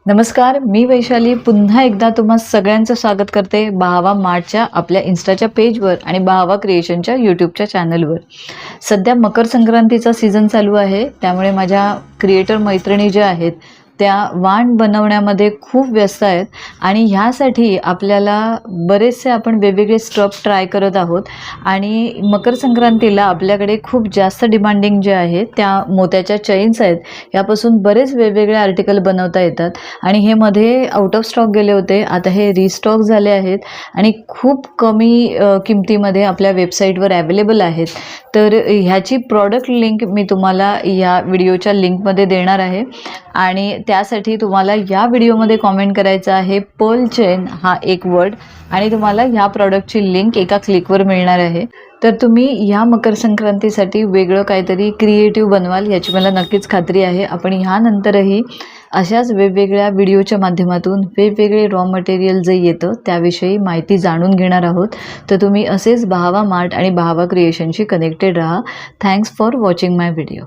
नमस्कार, मी वैशाली पुन्हा एकदा तुम्हा सगळ्यांचं स्वागत करते बहावा मार्टच्या आपल्या इन्स्टाच्या पेजवर आणि बहावा क्रिएशनच्या यूट्यूबच्या चॅनलवर। सध्या मकर संक्रांतीचा सीझन चालू आहे, त्यामुळे माझ्या क्रिएटर मैत्रिणी ज्या आहेत त्या वाण बनवण्यामध्ये खूप व्यस्त आहेत आणि ह्यासाठी आपल्याला बरेचसे आपण वेगवेगळे स्टफ ट्राय करत आहोत। आणि मकर संक्रांतीला आपल्याकडे खूप जास्त डिमांडिंग जे आहे त्या मोत्याच्या चेन्स आहेत, यापासून बरेच वेगवेगळे आर्टिकल बनवता येतात आणि हे मध्ये आउट ऑफ स्टॉक गेले होते, आता हे रिस्टॉक झाले आहेत आणि खूप कमी किमतीमध्ये आपल्या वेबसाईटवर अवेलेबल आहेत। तर ह्याची प्रॉडक्ट लिंक मी तुम्हाला या व्हिडिओच्या लिंकमध्ये देणार आहे आणि त्यासाठी तुम्हाला या व्हिडिओमध्ये कमेंट करायचं आहे पर्ल चेन हा एक वर्ड आणि तुम्हाला ह्या प्रॉडक्टची लिंक एका क्लिकवर मिळणार आहे। तर तुम्ही ह्या मकर संक्रांतीसाठी वेगळं काहीतरी क्रिएटिव्ह बनवाल याची मला नक्कीच खात्री आहे। आपण ह्यानंतरही अशाच वेगवेगळ्या व्हिडिओच्या माध्यमातून वेगवेगळे रॉ मटेरियल जे येतं त्याविषयी माहिती जाणून घेणार आहोत। तर तुम्ही असेच बहावा मार्ट आणि बहावा क्रिएशनशी कनेक्टेड राहा। Thanks for watching my video.